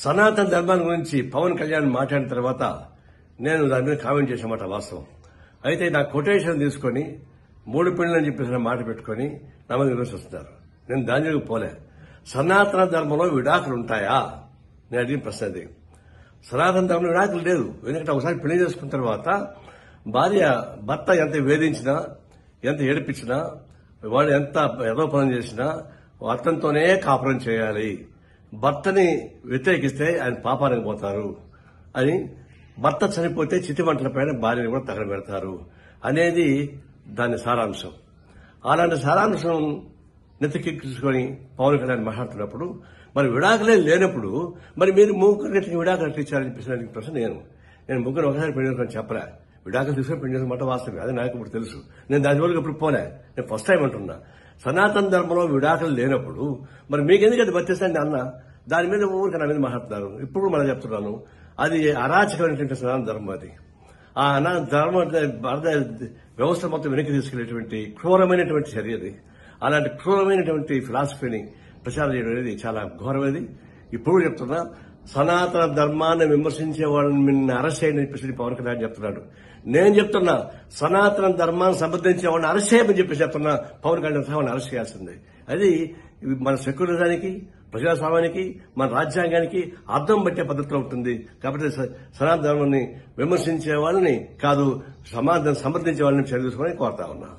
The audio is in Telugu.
సనాతన ధర్మాన్ని గురించి పవన్ కళ్యాణ్ మాట్లాడిన తర్వాత నేను దాని మీద కామెంట్ చేసేమాట వాస్తవం. అయితే నా కొటేషన్ తీసుకుని 3 పెళ్లి అని చెప్పేసి మాట పెట్టుకుని నా మీద విమర్శిస్తున్నారు. నేను దాని పోలే. సనాతన ధర్మంలో విడాకులు ఉంటాయా? నేను అడిగిన ప్రశ్న అది. సనాతన ధర్మంలో విడాకులు లేదు. ఎందుకంటే ఒకసారి పెళ్లి చేసుకున్న తర్వాత భర్త ఎంత వేధించినా, ఎంత ఏడిపించినా, వాడు ఎంత ఏదో పని చేసినా అతనితోనే కాపురం చేయాలి. భర్తని వ్యతిరేకిస్తే ఆయన పాపానికి పోతారు అని, భర్త చనిపోతే చితిమంటల పైన భార్యని కూడా తగలబెడతారు అనేది దాని సారాంశం. అలాంటి సారాంశం నెత్తికెక్కించుకొని పవన్ కళ్యాణ్ మాట్లాడుతున్నప్పుడు మరి విడాకులే లేనప్పుడు మరి మీరు ముగ్గురికి విడాకులు ఇచ్చారని చెప్పేసి ప్రశ్న నేను ముగ్గురు ఒకసారి పెళ్లి చేసుకొని చెప్పలే. విడాకులు తీసుకొని పెళ్లి చేసుకున్న మాట వాస్తవమే, అది నాకు ఇప్పుడు తెలుసు. నేను దాని వరకు ఇప్పుడు పోలే. నేను ఫస్ట్ టైం అంటున్నా. సనాతన ధర్మంలో విడాకులు లేనప్పుడు మరి మీకెందుకు అది వర్తిస్తుంది అన్న దాని మీద ఊరికి నా మీద మాట్లాడుతున్నారు. ఇప్పుడు మనం చెప్తున్నాను, అది అరాచకమైనటువంటి సనాతన ధర్మం. అది ఆ ధర్మ వ్యవస్థ మొత్తం వెనక్కి తీసుకెళ్లేటువంటి క్రూరమైనటువంటి చర్య అది. అలాంటి క్రూరమైనటువంటి ఫిలాసఫీని ప్రచారం చేయడం అనేది చాలా ఘోరమైనది. ఇప్పుడు చెప్తున్నా, సనాతన ధర్మాన్ని విమర్శించే వాళ్ళని అరెస్ట్ చేయని చెప్పేసి పవన్ కళ్యాణ్ చెప్తున్నాడు. నేను చెప్తున్నా, సనాతన ధర్మాన్ని సమర్థించే వాళ్ళని అరెస్ట్ చేయమని చెప్పేసి చెప్తున్నా. పవన్ కళ్యాణ్ వాళ్ళని అరెస్ట్ చేయాల్సిందే. అది మన సెక్యులరిజానికి, ప్రజాస్వామ్యానికి, మన రాజ్యాంగానికి అర్థం పట్టే పద్ధతిలో ఉంటుంది. కాబట్టి సనాతన ధర్మాన్ని విమర్శించే వాళ్ళని కాదు, సమాజాన్ని సమర్థించే వాళ్ళని చర్య తీసుకోవాలని కోరుతా ఉన్నా.